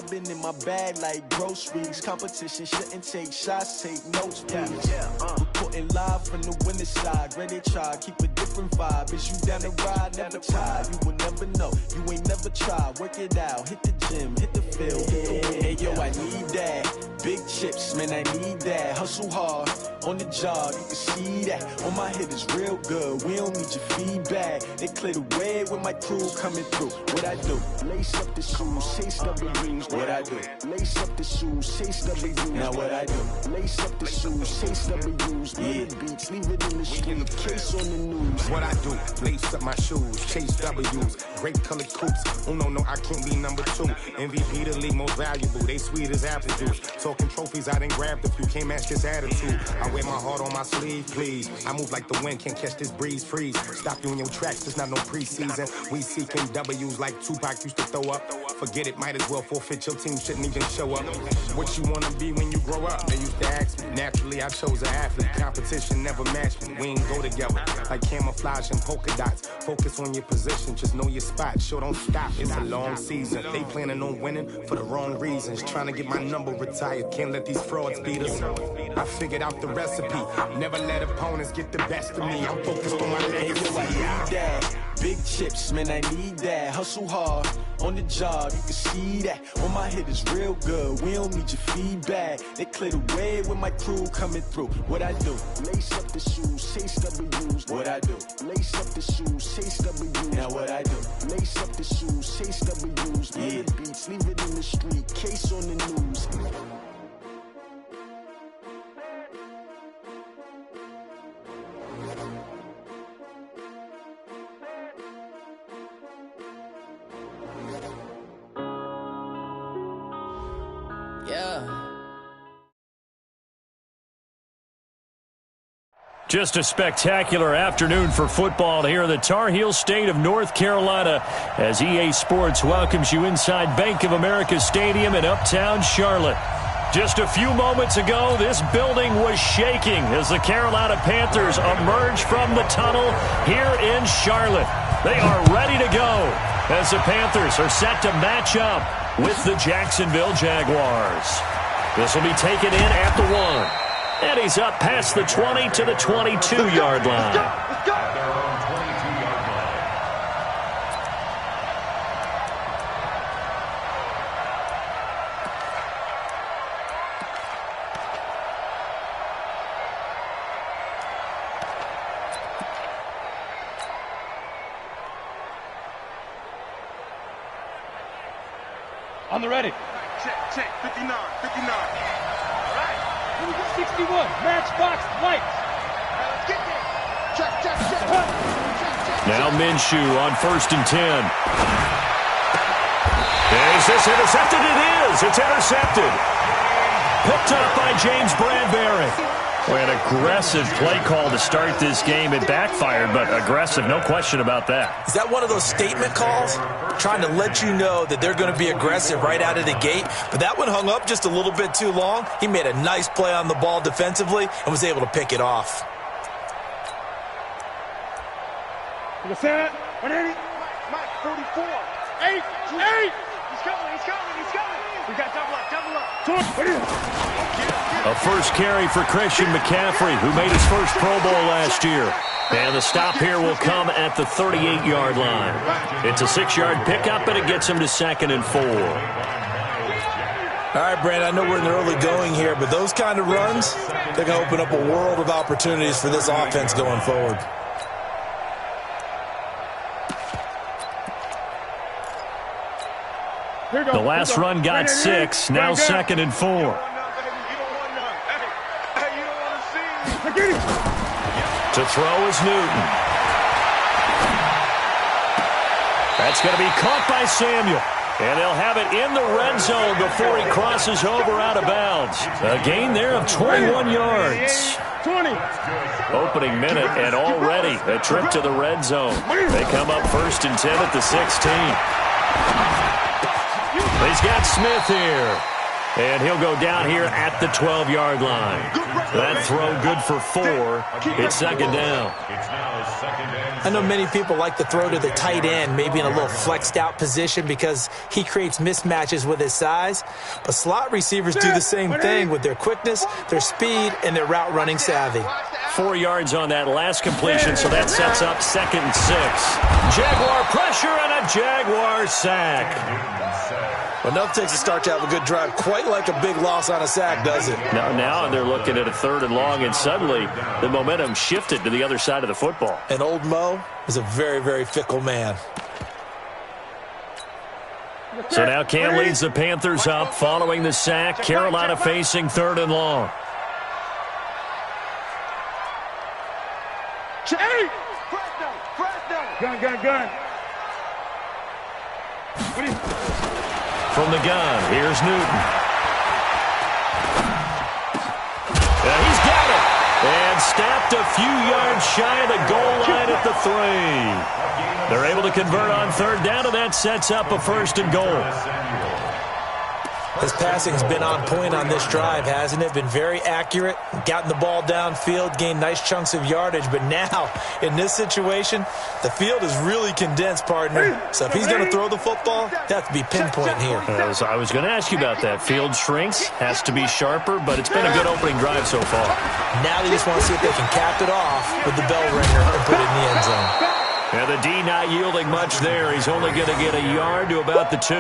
been in my bag like groceries. Competition shouldn't take shots, take notes, please. Reporting live from the winning side. Ready to try, keep a different vibe. Is you down the ride, never tired. You will never know, you ain't never tried. Work it out, hit the gym, hit the field, hit the win. Hey yo, I need that. Big chips, man, I need that. Hustle hard, on the job, you can see that. On my hit is real good, we don't need your feedback. They clear the way with my crew coming through. What I do? Lace up the shoes, chase W's. What I do? Lace up the shoes, chase W's. Now what I do? Lace up the shoes, chase W's. Yeah, beats, leave it in the street, case on the news. What I do? Lace up my shoes, chase W's. Great colored coops. Oh no, I can't be number 2. MVP the league most valuable. They sweet as apple juice. Talking trophies, I done grabbed a few. Can't match this attitude. I wear my heart on my sleeve, please. I move like the wind, can't catch this breeze, freeze. Stop you in your tracks, there's not no preseason. We seeking W's like Tupac used to throw up. Forget it, might as well forfeit. Your team shouldn't even show up. What you wanna be when you grow up? They used to ask me. Naturally, I chose an athlete. Competition never matched me. We ain't go together like camouflage and polka dots. Focus on your position, just know your spot. Sure, don't stop, it's a long season. They planning on winning for the wrong reasons. Trying to get my number retired. Can't let these frauds beat us. I figured out the recipe. Never let opponents get the best of me. I'm focused on my legacy. I need that. Big chips, man, I need that. Hustle hard, on the job, you can see that. On my hit is real good, we don't need your feedback. They clear the way with my crew coming through. What I do? Lace up the shoes, chase W's. What I do? Lace up the shoes, chase W's. Now what I do? Lace up the shoes, chase W's. Yeah, beats, leave it in the street, case on the news. Just a spectacular afternoon for football here in the Tar Heel state of North Carolina as EA Sports welcomes you inside Bank of America Stadium in uptown Charlotte. Just a few moments ago, this building was shaking as the Carolina Panthers emerged from the tunnel here in Charlotte. They are ready to go as the Panthers are set to match up with the Jacksonville Jaguars. This will be taken in at the 1. And he's up past the 20 to the 22-yard line. Let's go. On the ready. Check, 59. 61, matchbox lights. Let's get there. Check. Now Minshew on 1st and 10. Is this intercepted? It is. It's intercepted. Picked up by James Bradbury. An aggressive play call to start this game. It backfired, but aggressive, no question about that. Is that one of those statement calls? Trying to let you know that they're going to be aggressive right out of the gate. But that one hung up just a little bit too long. He made a nice play on the ball defensively and was able to pick it off. To the center. 180. Mike, 44. 8. He's coming. We got double up. A first carry for Christian McCaffrey, who made his first Pro Bowl last year. And the stop here will come at the 38-yard line. It's a 6-yard pickup, and it gets him to 2nd and 4. All right, Brandon, I know we're in the early going here, but those kind of runs, they're going to open up a world of opportunities for this offense going forward. The last run got 6, now 2nd and 4. To throw is Newton. That's going to be caught by Samuel. And they'll have it in the red zone before he crosses over out of bounds. A gain there of 21 yards. 20. Opening minute and already a trip to the red zone. They come up 1st and 10 at the 16. He's got Smith here. And he'll go down here at the 12-yard line. That throw good for 4. It's second down. I know many people like to throw to the tight end, maybe in a little flexed out position because he creates mismatches with his size. But slot receivers do the same thing with their quickness, their speed, and their route running savvy. 4 yards on that last completion, so that sets up 2nd and 6. Jaguar pressure and a Jaguar sack. Well, nothing takes a start to have a good drive, quite like a big loss on a sack, does it? Now they're looking at a 3rd and long, and suddenly the momentum shifted to the other side of the football. And old Mo is a very, very fickle man. So now Cam leads the Panthers up following the sack. Carolina facing 3rd and long. Gun. From the gun, here's Newton. He's got it. And snapped a few yards shy of the goal line at the 3. They're able to convert on 3rd down, and that sets up a 1st and goal. His passing's been on point on this drive, hasn't it? Been very accurate, gotten the ball downfield, gained nice chunks of yardage. But now, in this situation, the field is really condensed, partner. So if he's going to throw the football, they have to be pinpoint here. I was going to ask you about that. Field shrinks, has to be sharper, but it's been a good opening drive so far. Now they just want to see if they can cap it off with the bell ringer and put it in the end zone. And the D not yielding much there. He's only going to get a yard to about the 2.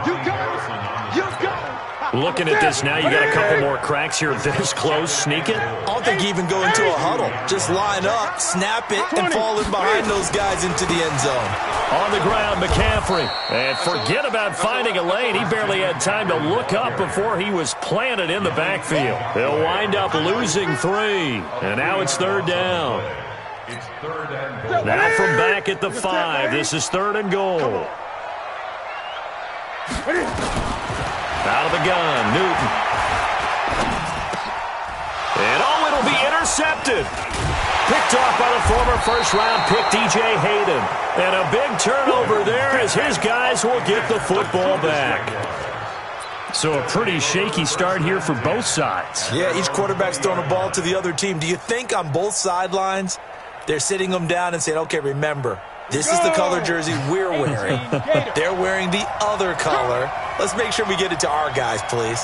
You go. Looking at this now, you got a couple more cracks here this close. Sneak it. I don't think you even go into a huddle. Just line up, snap it, and fall in behind those guys into the end zone. On the ground, McCaffrey. And forget about finding a lane. He barely had time to look up before he was planted in the backfield. They'll wind up losing 3. And now it's 3rd down. Now from back at the 5. This is 3rd and goal. Out of the gun, Newton. And it'll be intercepted. Picked off by the former first-round pick, DJ Hayden. And a big turnover there as his guys will get the football back. So a pretty shaky start here for both sides. Yeah, each quarterback's throwing a ball to the other team. Do you think on both sidelines they're sitting them down and saying, okay, remember, this is the color jersey we're wearing. They're wearing the other color. Let's make sure we get it to our guys, please.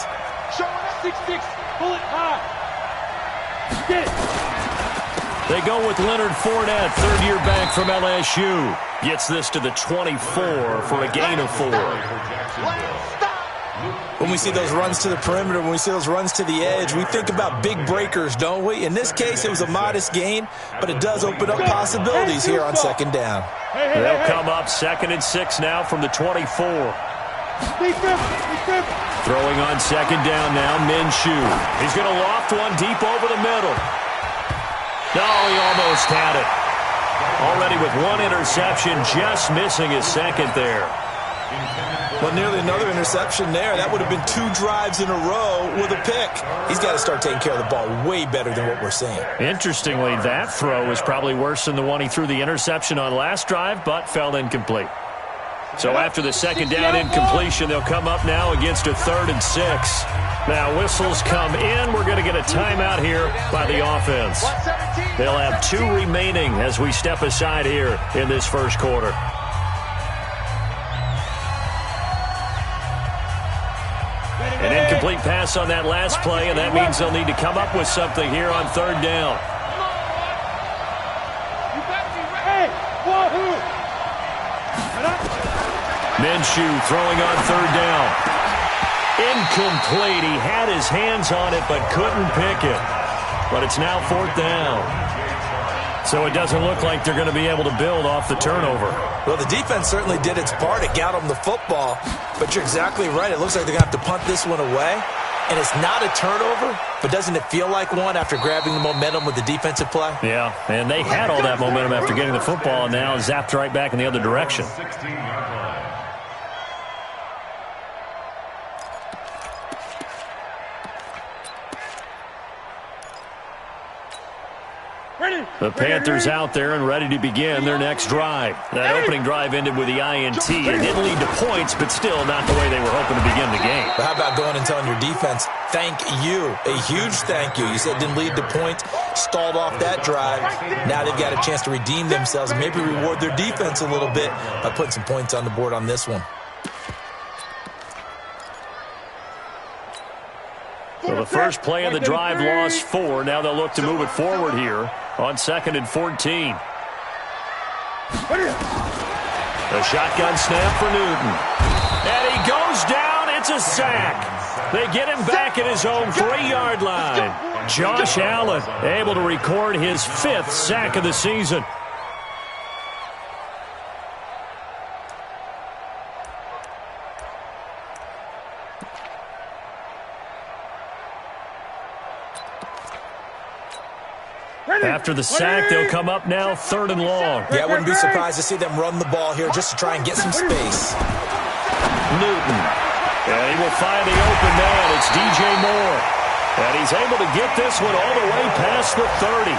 Showing up 6'6", pull it high. Get it. They go with Leonard Fournette, 3rd-year back from LSU. Gets this to the 24 for a gain of 4. When we see those runs to the perimeter, when we see those runs to the edge, we think about big breakers, don't we? In this case, it was a modest gain, but it does open up possibilities here on 2nd down. They'll come up 2nd and 6 now from the 24. Throwing on 2nd down now, Minshew. He's going to loft one deep over the middle. No, he almost had it. Already with 1 interception, just missing his 2nd there. Well, nearly another interception there. That would have been 2 drives in a row with a pick. He's got to start taking care of the ball way better than what we're seeing. Interestingly, that throw is probably worse than the one he threw the interception on last drive, but fell incomplete. So after the 2nd down incompletion, they'll come up now against a 3rd and 6. Now whistles come in. We're going to get a timeout here by the offense. They'll have 2 remaining as we step aside here in this first quarter. An incomplete pass on that last play, and that means they'll need to come up with something here on 3rd down. Minshew throwing on 3rd down. Incomplete. He had his hands on it but couldn't pick it. But it's now 4th down. So it doesn't look like they're going to be able to build off the turnover. Well, the defense certainly did its part. It got them the football. But you're exactly right. It looks like they're going to have to punt this one away. And it's not a turnover, but doesn't it feel like one after grabbing the momentum with the defensive play? Yeah, and they had all that momentum after getting the football, and now zapped right back in the other direction. Ready. The Panthers out there and ready to begin their next drive. That opening drive ended with the INT. It didn't lead to points, but still not the way they were hoping to begin the game. But how about going and telling your defense, thank you, a huge thank you. You said it didn't lead to points, stalled off that drive. Now they've got a chance to redeem themselves and maybe reward their defense a little bit by putting some points on the board on this one. So the first play of the drive lost 4. Now they'll look to move it forward here on 2nd and 14. A shotgun snap for Newton. And he goes down. It's a sack. They get him back at his own 3-yard line. Josh Allen able to record his 5th sack of the season. After the sack, they'll come up now 3rd and long. Yeah, I wouldn't be surprised to see them run the ball here just to try and get some space. Newton. And he will find the open man. It's DJ Moore. And he's able to get this one all the way past the 30.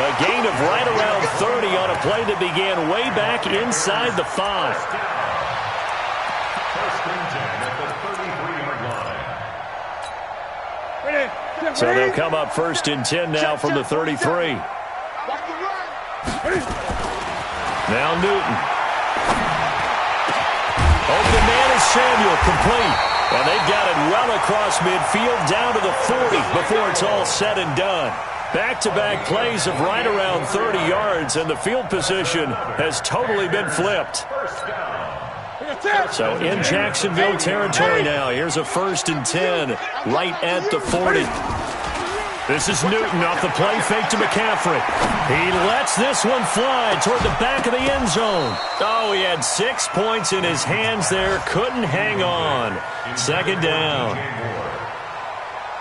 A gain of right around 30 on a play that began way back inside the 5. So they'll come up 1st and 10 now from the 33. Now Newton. Open man is Samuel, complete. And they've got it well across midfield down to the 40 before it's all said and done. Back-to-back plays of right around 30 yards, and the field position has totally been flipped. So in Jacksonville territory now. Here's a 1st and 10 right at the 40. This is Newton off the play fake to McCaffrey. He lets this one fly toward the back of the end zone. Oh, he had 6 points in his hands there. Couldn't hang on. 2nd down.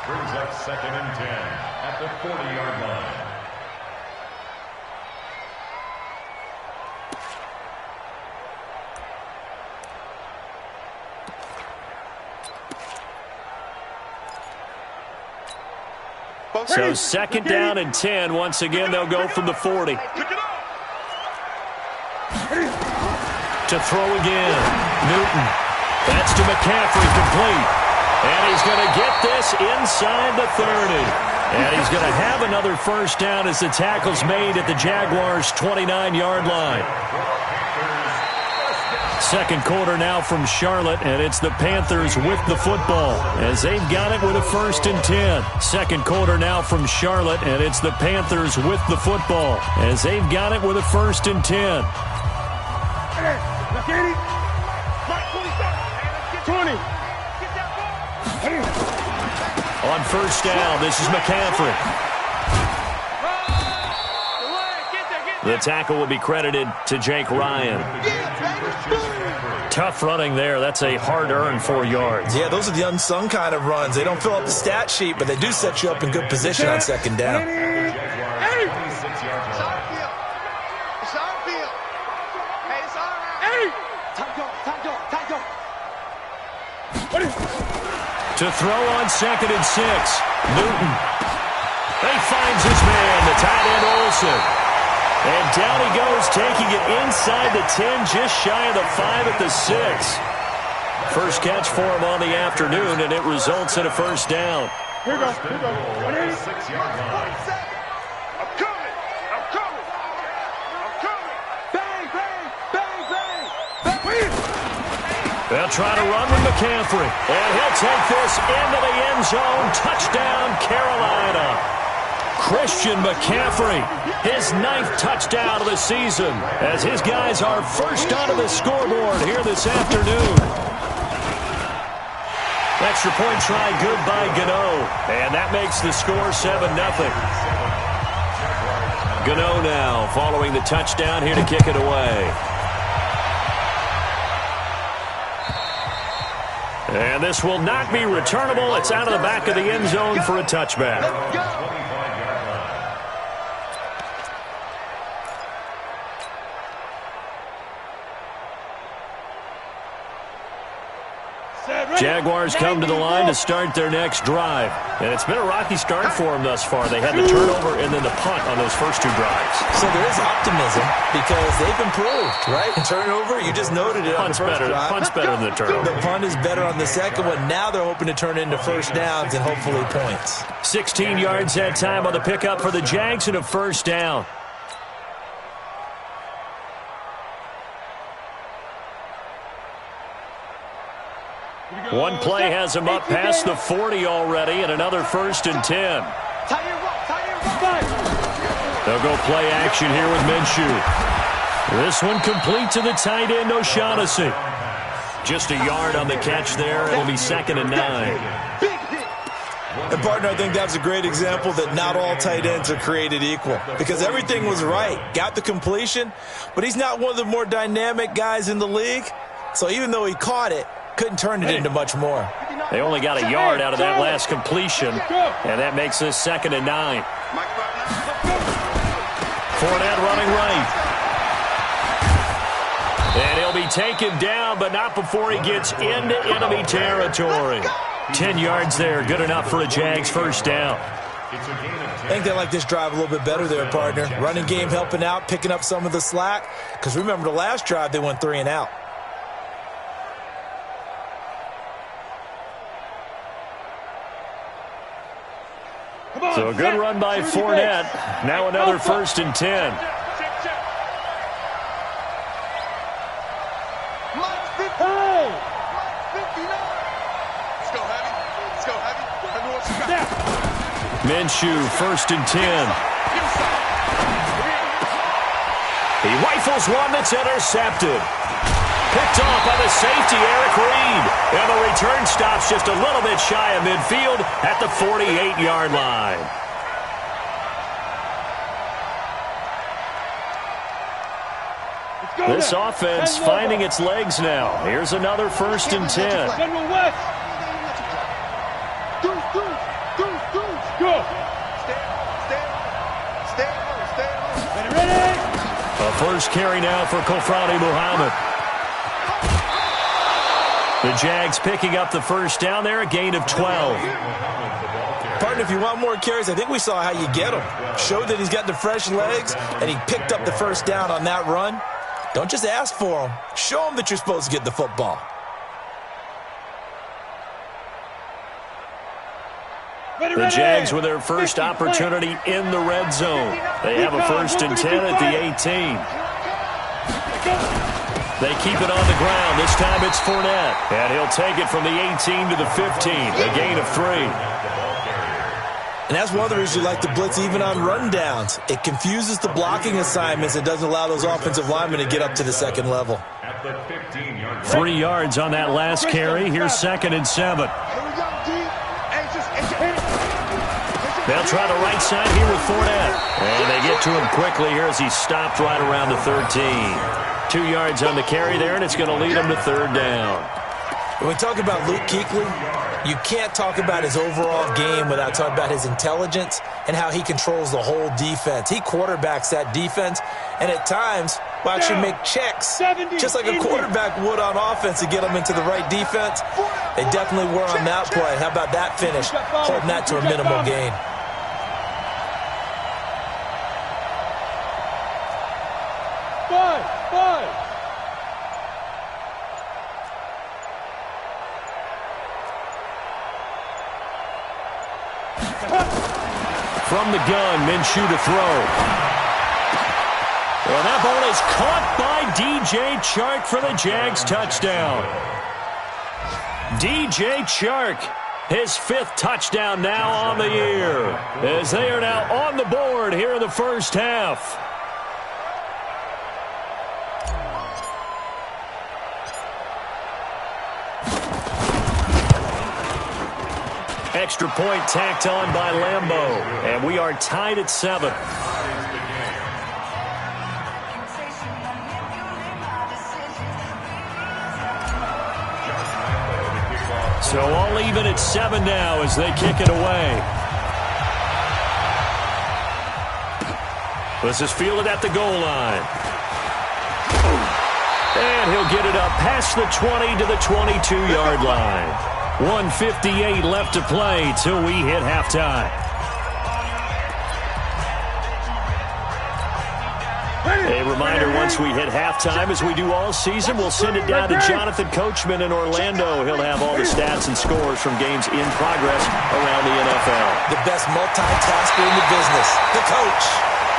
Brings up 2nd and 10 at the 40-yard line. So 2nd down and 10. Once again, they'll go from the 40. To throw again. Newton. That's to McCaffrey, complete. And he's going to get this inside the 30. And he's going to have another 1st down as the tackle's made at the Jaguars' 29-yard line. 2nd quarter now from Charlotte, and it's the Panthers with the football as they've got it with a 1st and 10. 2nd quarter now from Charlotte, and it's the Panthers with the football as they've got it with a 1st and 10. 20. On 1st down, this is McCaffrey. The tackle will be credited to Jake Ryan. Tough running there. That's a hard-earned 4 yards. Yeah, those are the unsung kind of runs. They don't fill up the stat sheet, but they do set you up in good position on 2nd down. To throw on 2nd and 6. Newton. He finds his man, the tight end Olsen. And down he goes, taking it inside the 10, just shy of the 5 at the 6. First catch for him on the afternoon, and it results in a 1st down. Here we go. 6-yard line. I'm coming. Bang, bang, bang, bang. They'll try to run with McCaffrey. And he'll take this into the end zone. Touchdown, Carolina. Christian McCaffrey, his 9th touchdown of the season, as his guys are first onto the scoreboard here this afternoon. Extra point try good by Gano, and that makes the score 7-0. Gano now following the touchdown here to kick it away. And this will not be returnable. It's out of the back of the end zone for a touchback. Set, Jaguars come to the line to start their next drive. And it's been a rocky start for them thus far. They had the turnover and then the punt on those first two drives. So there is optimism because they've improved, right? Turnover, you just noted it on the first drive. Punt's better than the turnover. The punt is better on the second one. Now they're hoping to turn into first downs and hopefully points. 16 yards that time on the pickup for the Jags and a first down. One play has him up past the 40 already, and another 1st and 10. They'll go play action here with Minshew. This one complete to the tight end, O'Shaughnessy. Just a yard on the catch there. It'll be 2nd and 9. And, partner, I think that's a great example that not all tight ends are created equal because everything was right. Got the completion, but he's not one of the more dynamic guys in the league. So even though he caught it, couldn't turn it into much more. They only got a yard out of that last completion, and that makes this 2nd and 9. Fournette running right. And he'll be taken down, but not before he gets into enemy territory. 10 yards there, good enough for a Jags first down. I think they like this drive a little bit better there, partner. Running game helping out, picking up some of the slack. Because remember, the last drive, they went 3 and out. So a good run by Fournette. Now another 1st and 10. Minshew, 1st and 10. He rifles one that's intercepted. Picked off by the safety, Eric Reed. And the return stops just a little bit shy of midfield at the 48-yard line. This offense finding its legs now. Here's another 1st and 10. A first carry now for Kofrani Muhammad. The Jags picking up the first down there, a gain of 12. Partner, if you want more carries, I think we saw how you get him. Showed that he's got the fresh legs, and he picked up the first down on that run. Don't just ask for him. Show him that you're supposed to get the football. The Jags with their first opportunity in the red zone. They have a 1st and 10 at the 18. They keep it on the ground. This time it's Fournette. And he'll take it from the 18 to the 15. A gain of 3. And that's one of the reasons you like to blitz even on run downs. It confuses the blocking assignments. It doesn't allow those offensive linemen to get up to the second level. 3 yards on that last carry. Here's 2nd and 7. They'll try the right side here with Fournette. And they get to him quickly here as he stopped right around the 13. 2 yards on the carry there, and it's going to lead him to 3rd down. When we talk about Luke Kuechly, you can't talk about his overall game without talking about his intelligence and how he controls the whole defense. He quarterbacks that defense, and at times will actually make checks, just like a quarterback would on offense to get them into the right defense. They definitely were on that play. How about that finish? Holding that to a minimal gain. From the gun, Minshew to throw. And that ball is caught by DJ Chark for the Jags touchdown. DJ Chark, his 5th touchdown now on the year, as they are now on the board here in the first half. Extra point tacked on by Lambeau, and we are tied at 7. So all even at 7 now as they kick it away. This is fielded at the goal line. And he'll get it up past the 20 to the 22-yard line. 1:58 left to play till we hit halftime. A reminder, once we hit halftime, as we do all season, we'll send it down to Jonathan Coachman in Orlando. He'll have all the stats and scores from games in progress around the NFL. The best multitasker in the business, the coach.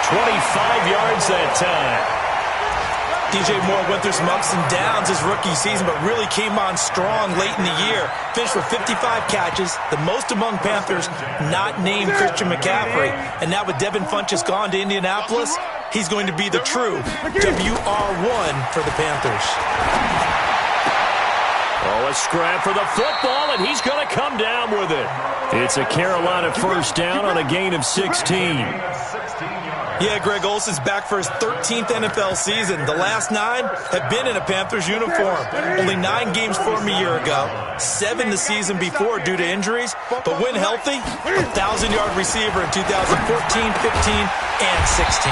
25 yards that time. DJ Moore went through some ups and downs his rookie season, but really came on strong late in the year. Finished with 55 catches, the most among Panthers not named Christian McCaffrey. And now with Devin Funchess gone to Indianapolis, he's going to be the true WR1 for the Panthers. Oh, a scrap for the football, and he's going to come down with it. It's a Carolina first down on a gain of 16. Yeah, Greg Olsen's back for his 13th NFL season. The last 9 have been in a Panthers uniform. Only 9 games for him a year ago, 7 the season before due to injuries. But when healthy, a 1,000-yard receiver in 2014, 15, and 16.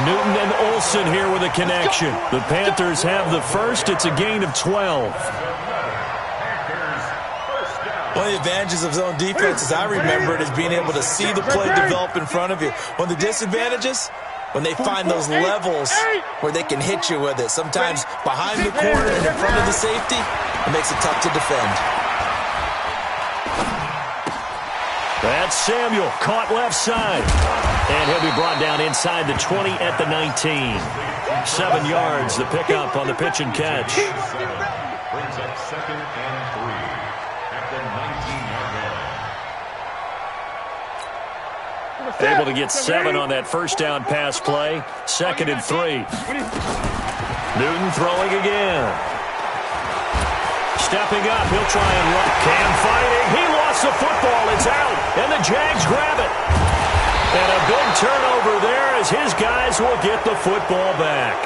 Newton and Olsen here with a connection. The Panthers have the first. It's a gain of 12. One of the advantages of zone defense, as I remember it, is being able to see the play develop in front of you. One of the disadvantages, when they find those levels where they can hit you with it. Sometimes behind the corner and in front of the safety, it makes it tough to defend. That's Samuel, caught left side. And he'll be brought down inside the 20 at the 19. 7 yards, the pickup on the pitch and catch. Brings up 2nd and 3 at the 19-yard line. Able to get 7 on that first down pass play. 2nd and 3. Newton throwing again. Stepping up, he'll try and run. Cam fighting. He lost the football. It's out. And the Jags grab it. And a big turnover there as his guys will get the football back.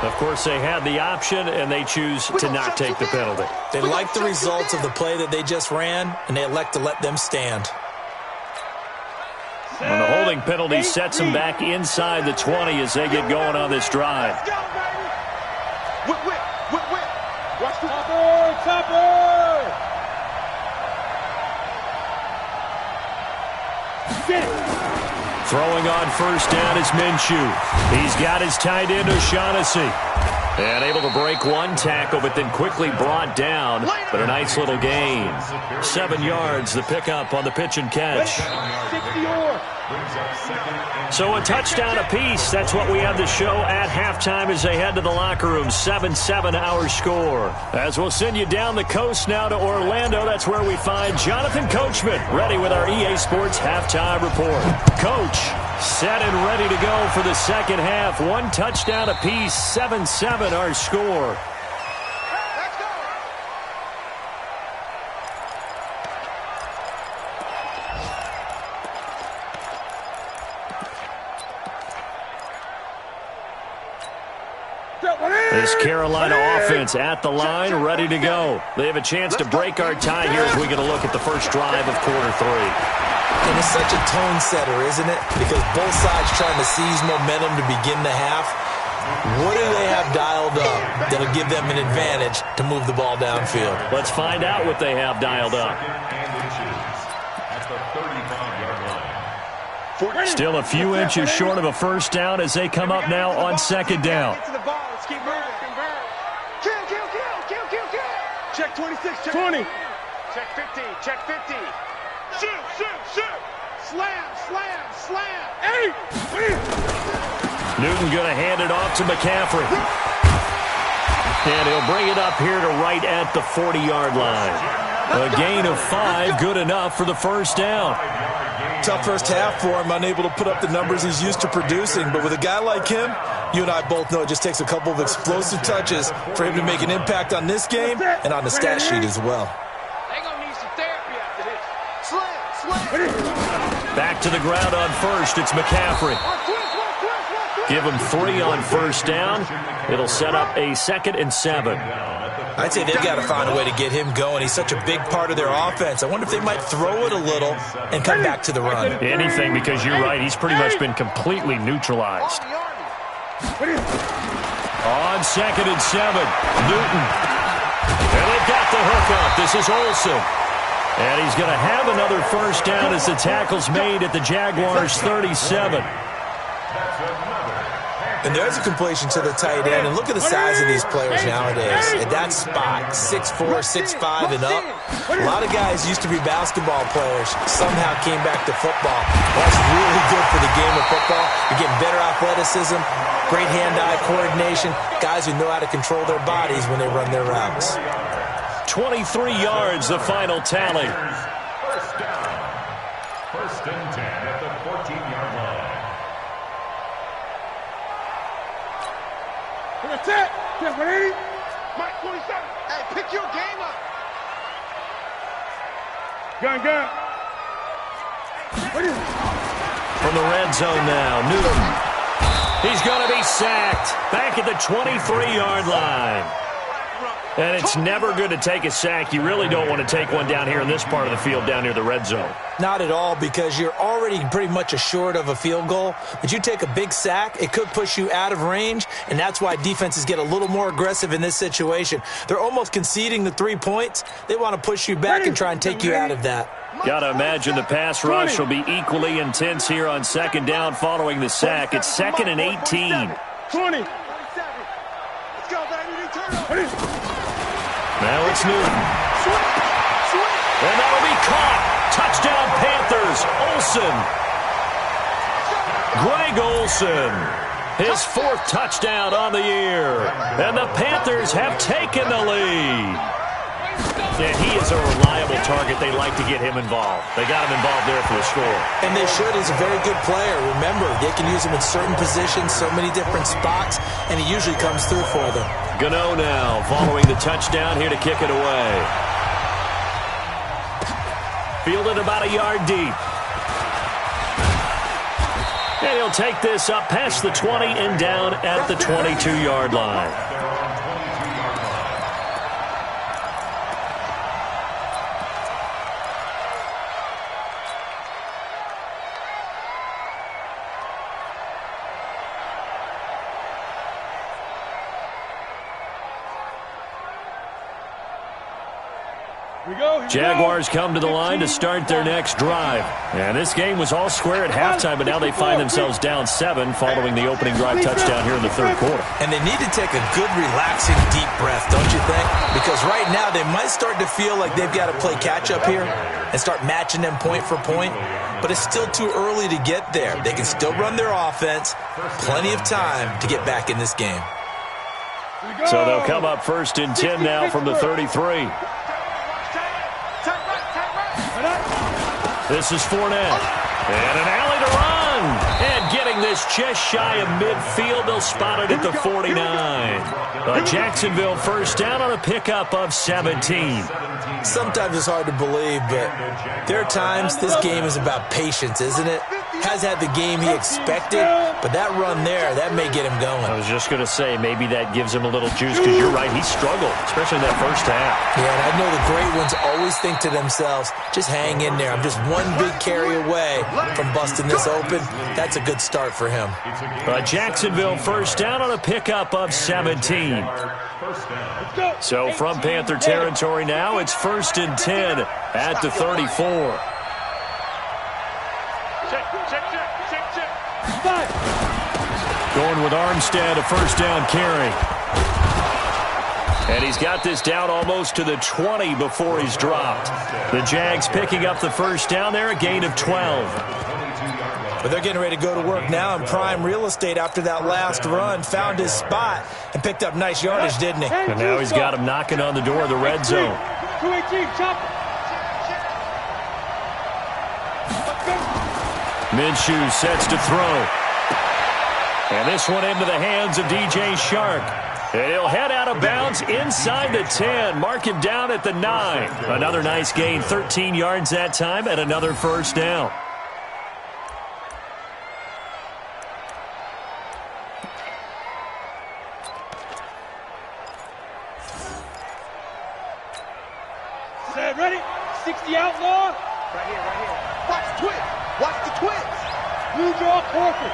Of course, they had the option, and they choose to not take the penalty. They like the results of the play that they just ran, and they elect to let them stand. And the holding penalty sets them back inside the 20 as they get going on this drive. Let's go, baby. Whip. Watch the topper. Throwing on first down is Minshew. He's got his tight end O'Shaughnessy. And able to break one tackle, but then quickly brought down. But a nice little gain. 7 yards, the pickup on the pitch and catch. So a touchdown apiece. That's what we have to show at halftime as they head to the locker room. 7-7 our score. As we'll send you down the coast now to Orlando. That's where we find Jonathan Coachman ready with our EA Sports halftime report. Coach, set and ready to go for the second half. 1 touchdown apiece. 7-7 our score. This Carolina offense at the line, ready to go. They have a chance to break our tie here as we get a look at the first drive of quarter 3. And it's such a tone setter, isn't it? Because both sides trying to seize momentum to begin the half. What do they have dialed up that'll give them an advantage to move the ball downfield? Let's find out what they have dialed up. Still a few inches short of a first down as they come up now on second down. Check 26, check 20. Check 50, check 50. Shoot. Slam. Hey! Newton going to hand it off to McCaffrey. And he'll bring it up here to right at the 40-yard line. A gain of 5, good enough for the first down. Tough first half for him, unable to put up the numbers he's used to producing. But with a guy like him, you and I both know it just takes a couple of explosive touches for him to make an impact on this game and on the stat sheet as well. They're going to need some therapy after this. Slam. Back to the ground on first. It's McCaffrey. Give him 3 on first down. It'll set up a 2nd and 7. I'd say they've got to find a way to get him going. He's such a big part of their offense. I wonder if they might throw it a little and come back to the run. Anything, because you're right. He's pretty much been completely neutralized. On 2nd and 7, Newton. And they've got the hookup. This is Olsen. And he's going to have another first down as the tackle's made at the Jaguars' 37. And there's a completion to the tight end. And look at the size of these players nowadays. At that spot, 6'4", 6'5", and up. A lot of guys used to be basketball players, somehow came back to football. That's really good for the game of football. You're getting better athleticism, great hand-eye coordination, guys who know how to control their bodies when they run their routes. 23 yards, the final tally. First down. 1st and 10 at the 14-yard line. That's it. Get ready. Mike 27. Hey, pick your game up. Gun. From the red zone now, Newton. He's going to be sacked back at the 23-yard line. And it's never good to take a sack. You really don't want to take one down here in this part of the field down near the red zone. Not at all, because you're already pretty much assured of a field goal. But you take a big sack, it could push you out of range, and that's why defenses get a little more aggressive in this situation. They're almost conceding the 3 points. They want to push you back and try and take you out of that. Got to imagine the pass rush will be equally intense here on 2nd down following the sack. It's 2nd and 18. 20. Let's go, baby. Turn up. Now it's Newton. And that'll be caught. Touchdown Panthers. Olsen. Greg Olsen. His 4th touchdown on the year. And the Panthers have taken the lead. And he is a reliable target. They like to get him involved. They got him involved there for the score. And they should. He's a very good player. Remember, they can use him in certain positions, so many different spots, and he usually comes through for them. Gano now following the touchdown here to kick it away. Fielded about a yard deep. And he'll take this up past the 20 and down at the 22-yard line. Jaguars come to the line to start their next drive. And this game was all square at halftime, but now they find themselves down 7 following the opening drive touchdown here in the 3rd quarter. And they need to take a good, relaxing, deep breath, don't you think? Because right now they might start to feel like they've got to play catch-up here and start matching them point for point. But it's still too early to get there. They can still run their offense. Plenty of time to get back in this game. So they'll come up 1st and 10 now from the 33. This is Fournette. And an alley to run. And getting this just shy of midfield. They'll spot it at the 49. A Jacksonville first down on a pickup of 17. Sometimes it's hard to believe, but there are times this game is about patience, isn't it? Has had the game he expected, but that run there, that may get him going. I was just going to say, maybe that gives him a little juice, because you're right, he struggled, especially in that first half. Yeah, and I know the great ones always think to themselves, just hang in there. I'm just one big carry away from busting this open. That's a good start for him. Jacksonville first down on a pickup of 17. So from Panther territory now, it's 1st and 10 at the 34. Going with Armstead, a first down carry. And he's got this down almost to the 20 before he's dropped. The Jags picking up the first down there, a gain of 12. But they're getting ready to go to work now in prime real estate after that last run. Found his spot and picked up nice yardage, didn't he? And now he's got him knocking on the door of the red zone. 218, chop. Minshew sets to throw. And this one into the hands of DJ Shark. And he'll head out of bounds inside the 10. Mark him down at the 9. Another nice gain, 13 yards that time, and another first down. Set, ready? 60 outlaw. Right here. Watch the twins. Watch the twins. Blue draw, Corcoran.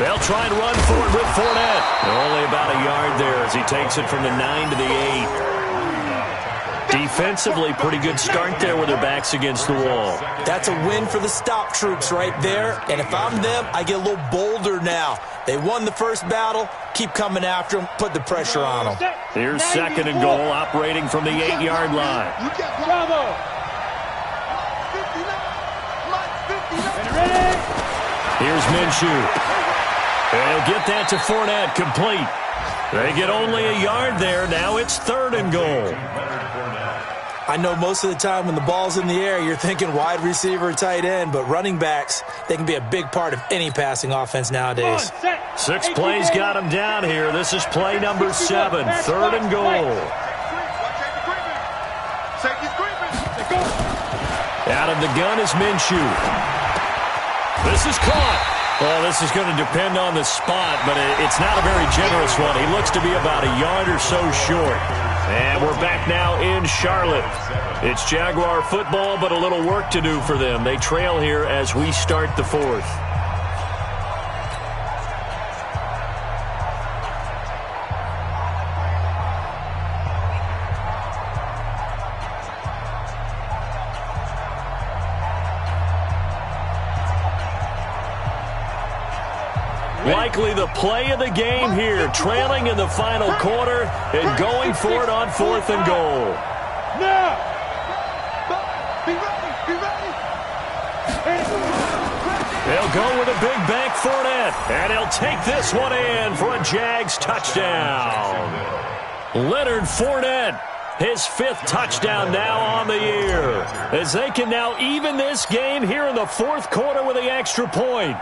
They'll try and run for it with Fournette. Only about a yard there as he takes it from the 9 to the 8. Defensively, pretty good start there with their backs against the wall. That's a win for the stop troops right there. And if I'm them, I get a little bolder now. They won the first battle. Keep coming after them. Put the pressure on them. Here's 2nd and goal, operating from the 8-yard line. Bravo. Here's Minshew. They'll get that to Fournette, complete. They get only a yard there. Now it's 3rd and goal. I know most of the time when the ball's in the air, you're thinking wide receiver, tight end, but running backs, they can be a big part of any passing offense nowadays. 6 plays got him down here. This is play number 7, 3rd and goal. Out of the gun is Minshew. This is caught. Well, this is going to depend on the spot, but it's not a very generous one. He looks to be about a yard or so short. And we're back now in Charlotte. It's Jaguar football, but a little work to do for them. They trail here as we start the 4th. Likely the play of the game here, trailing in the final quarter and going for it on 4th and goal. Now! Be ready! They'll go with a big bank Fournette, and he'll take this one in for a Jags touchdown. Leonard Fournette, his 5th touchdown now on the year, as they can now even this game here in the 4th quarter with the extra point.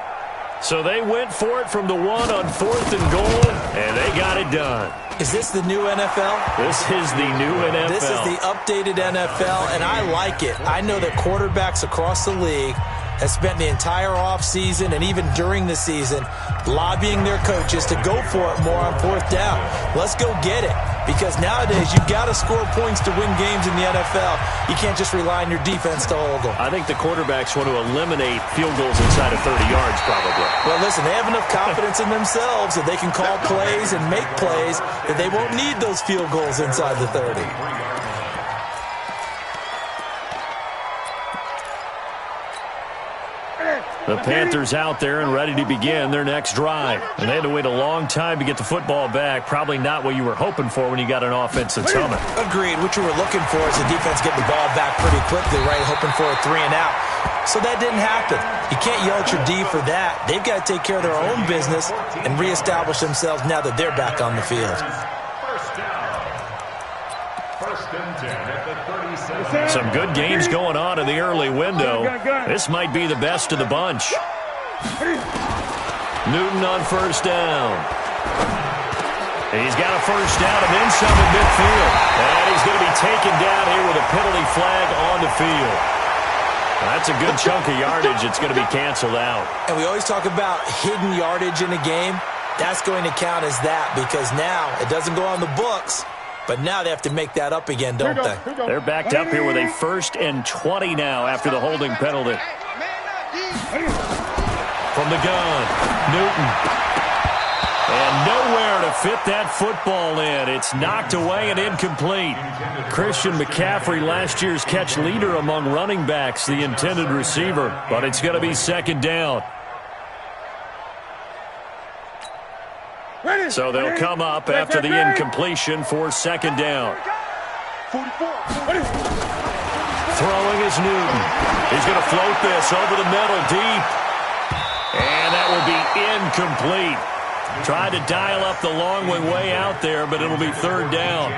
So they went for it from the 1 on 4th and goal, and they got it done. Is this the new NFL? This is the new NFL. This is the updated NFL, and I like it. I know that quarterbacks across the league have spent the entire offseason and even during the season lobbying their coaches to go for it more on 4th down. Let's go get it, because nowadays you've got to score points to win games in the NFL. You can't just rely on your defense to hold them. I think the quarterbacks want to eliminate field goals inside of 30 yards probably. Well, listen, they have enough confidence in themselves that they can call plays and make plays that they won't need those field goals inside the 30. The Panthers out there and ready to begin their next drive. And they had to wait a long time to get the football back. Probably not what you were hoping for when you got an offense that's humming. Agreed. What you were looking for is the defense getting the ball back pretty quickly, right? Hoping for a 3 and out. So that didn't happen. You can't yell at your D for that. They've got to take care of their own business and reestablish themselves now that they're back on the field. Some good games going on in the early window. This might be the best of the bunch. Newton on 1st down. He's got a 1st down and then some at midfield. And he's going to be taken down here with a penalty flag on the field. That's a good chunk of yardage. It's going to be canceled out. And we always talk about hidden yardage in a game. That's going to count as that, because now it doesn't go on the books. But now they have to make that up again, don't they? They're backed up here with a 1st and 20 now after the holding penalty. From the gun, Newton. And nowhere to fit that football in. It's knocked away and incomplete. Christian McCaffrey, last year's catch leader among running backs, the intended receiver. But it's going to be 2nd down. So they'll come up after the incompletion for 2nd down. Throwing is Newton. He's going to float this over the middle deep. And that will be incomplete. Tried to dial up the long way out there, but it'll be 3rd down.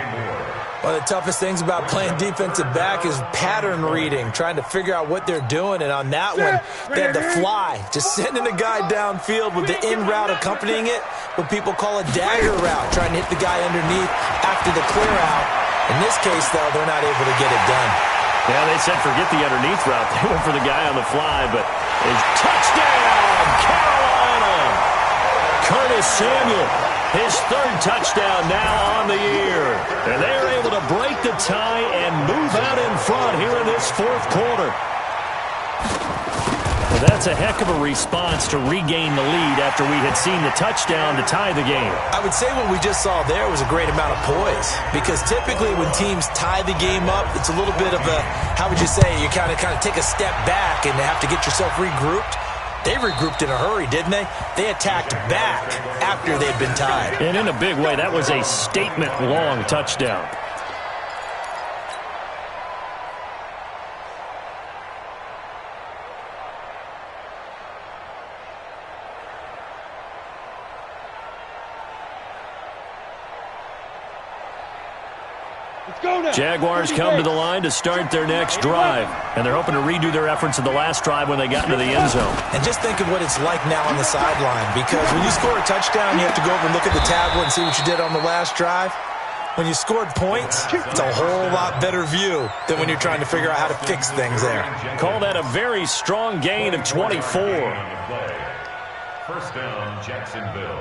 One of the toughest things about playing defensive back is pattern reading, trying to figure out what they're doing. And on that one, they had to fly, just sending a guy downfield with the in route accompanying it, what people call a dagger route, trying to hit the guy underneath after the clear out. In this case, though, they're not able to get it done. Yeah, they said forget the underneath route. They went for the guy on the fly, but it's touchdown, Carolina! Curtis Samuel, his 3rd touchdown now on the year. And they're able to break the tie and move out in front here in this 4th quarter. That's a heck of a response to regain the lead after we had seen the touchdown to tie the game. I would say what we just saw there was a great amount of poise, because typically when teams tie the game up, it's a little bit of a, how would you say, you kind of take a step back and have to get yourself regrouped. They regrouped in a hurry, didn't they? They attacked back after they'd been tied. And in a big way, that was a statement-long touchdown. Jaguars come to the line to start their next drive, and they're hoping to redo their efforts in the last drive when they got into the end zone. And just think of what it's like now on the sideline, because when you score a touchdown, you have to go over and look at the tablet and see what you did on the last drive. When you scored points, it's a whole lot better view than when you're trying to figure out how to fix things there. Call that a very strong gain of 24. First down, Jacksonville.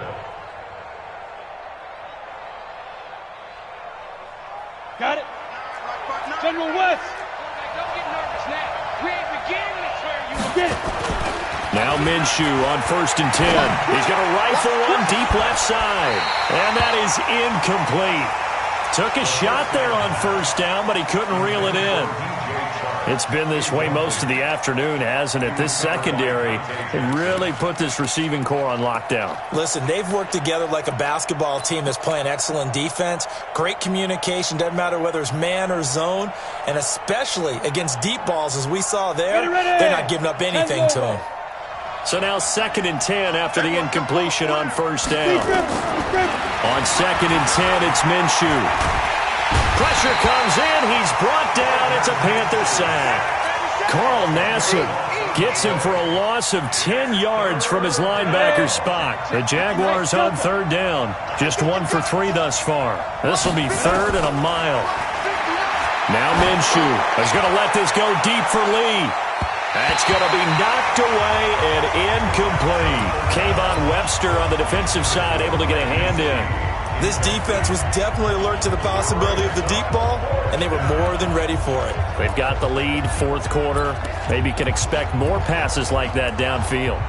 Got it. General West. Don't get nervous now. We ain't beginning to clear you. Get it. Now Minshew on 1st and 10. He's going to rifle one deep left side. And that is incomplete. Took a shot there on 1st down, but he couldn't reel it in. It's been this way most of the afternoon, hasn't it? This secondary can really put this receiving core on lockdown. Listen, they've worked together like a basketball team that's playing excellent defense. Great communication, doesn't matter whether it's man or zone, and especially against deep balls, as we saw there, they're not giving up anything to them. So now 2nd and 10 after the incompletion on 1st down. On 2nd and 10, it's Minshew. Pressure comes in. He's brought down. It's a Panther sack. Carl Nassib gets him for a loss of 10 yards from his linebacker spot. The Jaguars on 3rd down. Just 1 for 3 thus far. This will be 3rd and a mile. Now Minshew is going to let this go deep for Lee. That's going to be knocked away and incomplete. Kayvon Webster on the defensive side able to get a hand in. This defense was definitely alert to the possibility of the deep ball, and they were more than ready for it. They've got the lead, 4th quarter. Maybe can expect more passes like that downfield.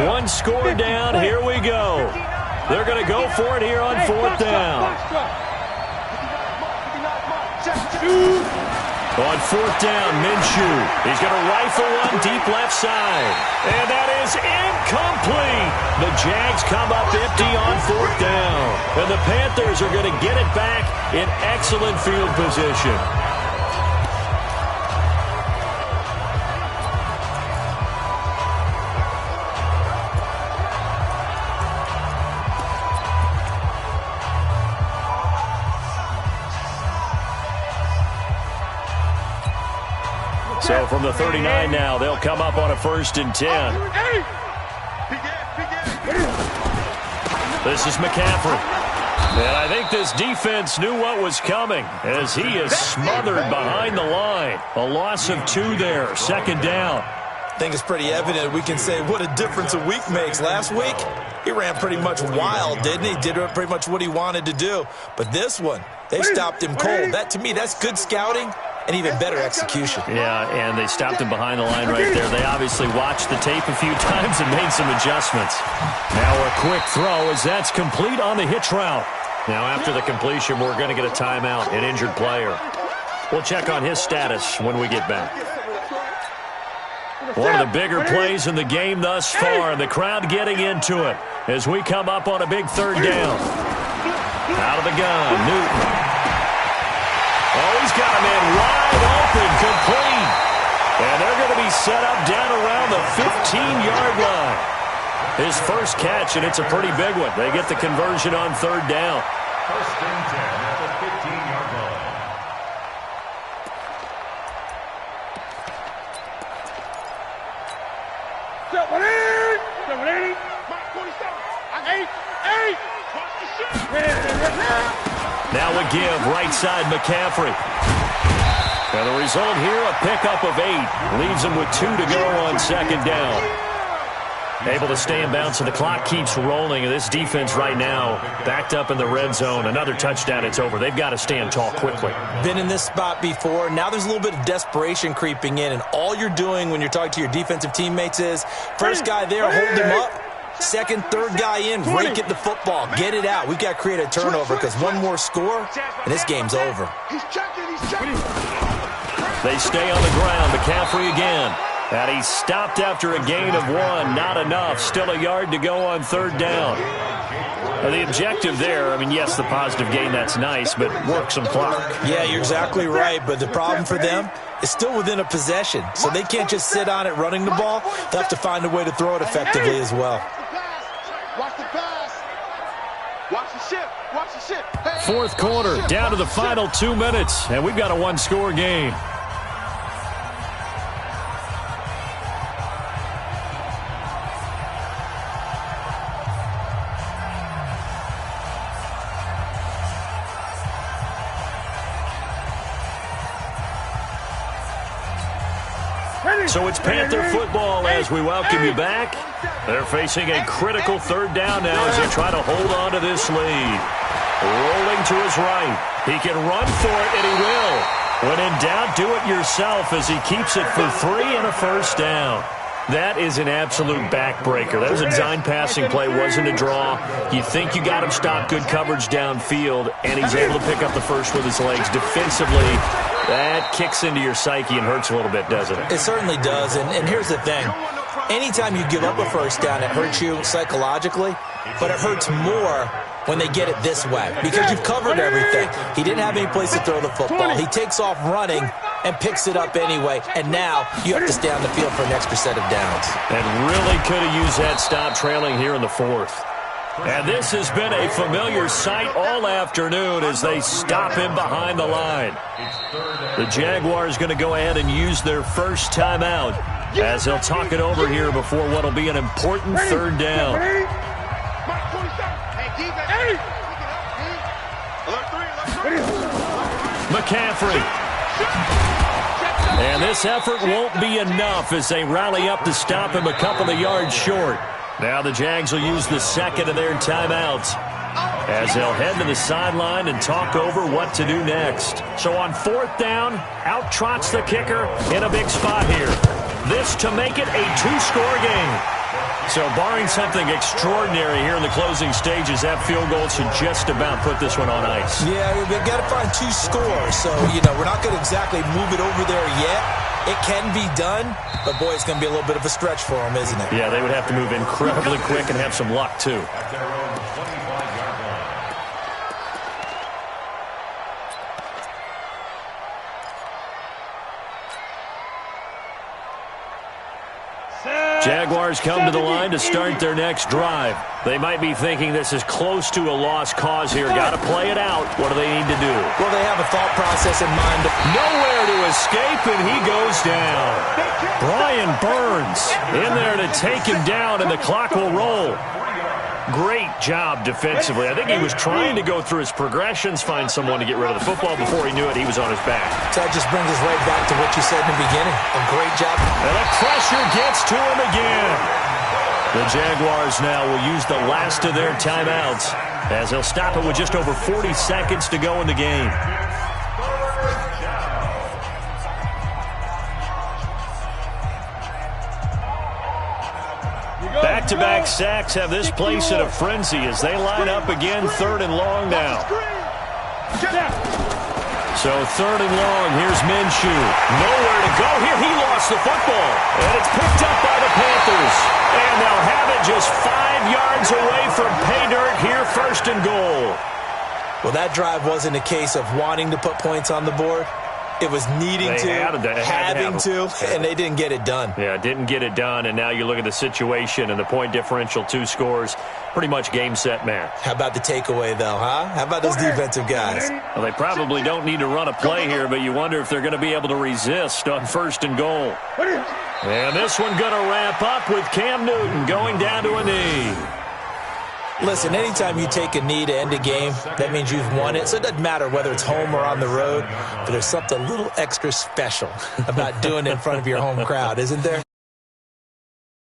One score down. Here we go. They're going to go for it here on 4th down. On 4th down, Minshew. He's going to rifle one deep left side. And that is incomplete. The Jags come up empty on 4th down. And the Panthers are going to get it back in excellent field position. So from the 39 now, they'll come up on a 1st and 10. This is McCaffrey. And I think this defense knew what was coming as he is smothered behind the line. A loss of 2 there, 2nd down. I think it's pretty evident we can say what a difference a week makes. Last week, he ran pretty much wild, didn't he? Did pretty much what he wanted to do. But this one, they stopped him cold. That, to me, that's good scouting and even better execution. Yeah, and they stopped him behind the line right there. They obviously watched the tape a few times and made some adjustments. Now a quick throw as that's complete on the hitch route. Now after the completion, we're going to get a timeout, an injured player. We'll check on his status when we get back. One of the bigger plays in the game thus far, and the crowd getting into it as we come up on a big 3rd down. Out of the gun, Newton. Oh, he's got a man wide open, complete. And they're going to be set up down around the 15-yard line. His first catch, and it's a pretty big one. They get the conversion on 3rd down. 1st and 10 at the 15-yard line. Now a give, right side McCaffrey. And the result here, a pickup of 8. Leaves him with 2 to go on 2nd down. Able to stay in bounds, and the clock keeps rolling. And this defense right now, backed up in the red zone. Another touchdown, it's over. They've got to stand tall quickly. Been in this spot before. Now there's a little bit of desperation creeping in, and all you're doing when you're talking to your defensive teammates is, first guy there, hold him up. Second, third guy in, break at the football. Get it out. We've got to create a turnover because one more score, and this game's over. They stay on the ground. McCaffrey again. And he's stopped after a gain of 1. Not enough. Still a yard to go on third down. Now, the objective there, I mean, yes, the positive gain, that's nice, but work some clock. Yeah, you're exactly right, but the problem for them is still within a possession, so they can't just sit on it running the ball. They'll have to find a way to throw it effectively as well. Watch the pass. Watch the shift. Watch the shift. Fourth quarter, down to the final 2 minutes, and we've got a one-score game. So it's Panther football as we welcome you back. They're facing a critical third down now as they try to hold on to this lead. Rolling to his right. He can run for it, and he will. When in doubt, do it yourself as he keeps it for 3 and a first down. That is an absolute backbreaker. That was a design passing play, wasn't a draw. You think you got him stopped, good coverage downfield, and he's able to pick up the first with his legs. Defensively, that kicks into your psyche and hurts a little bit, doesn't it? It certainly does, and here's the thing. Anytime you give up a first down, it hurts you psychologically, but it hurts more when they get it this way because you've covered everything. He didn't have any place to throw the football. He takes off running and picks it up anyway, and now you have to stay on the field for an extra set of downs. And really could have used that stop trailing here in the fourth. And this has been a familiar sight all afternoon as they stop him behind the line. The Jaguars going to go ahead and use their first timeout as they'll talk it over here before what will be an important third down. McCaffrey. And this effort won't be enough as they rally up to stop him a couple of yards short. Now the Jags will use the second of their timeouts as they'll head to the sideline and talk over what to do next. So on fourth down, out trots the kicker in a big spot here. This to make it a 2-score game. So barring something extraordinary here in the closing stages, that field goal should just about put this one on ice. Yeah, we've got to find 2 scores. So, we're not going to exactly move it over there yet. It can be done, but, boy, it's going to be a little bit of a stretch for them, isn't it? Yeah, they would have to move incredibly quick and have some luck, too. Jaguars come to the line to start their next drive. They might be thinking this is close to a lost cause here. Got to play it out. What do they need to do? Well, they have a thought process in mind. Nowhere to escape, and he goes down. Brian Burns in there to take him down, and the clock will roll. Great job defensively. I think he was trying to go through his progressions, find someone to get rid of the football. Before he knew it, he was on his back. So that just brings us right back to what you said in the beginning. A great job. And the pressure gets to him again. The Jaguars now will use the last of their timeouts as they'll stop it with just over 40 seconds to go in the game. Back-to-back sacks have this place in a frenzy as they line up again, third and long now. So third and long, here's Minshew. Nowhere to go here. He lost the football, and it's picked up by the Panthers. And they'll have it just 5 yards away from pay dirt here, first and goal. Well, that drive wasn't a case of wanting to put points on the board. It was needing having to, and they didn't get it done. Yeah, didn't get it done, and now you look at the situation and the point differential, 2 scores, pretty much game, set, match. How about the takeaway, though, huh? How about those defensive guys? Well, they probably don't need to run a play here, but you wonder if they're going to be able to resist on first and goal. And this one going to wrap up with Cam Newton going down to a knee. Listen, anytime you take a knee to end a game, that means you've won it. So it doesn't matter whether it's home or on the road, but there's something a little extra special about doing it in front of your home crowd, isn't there?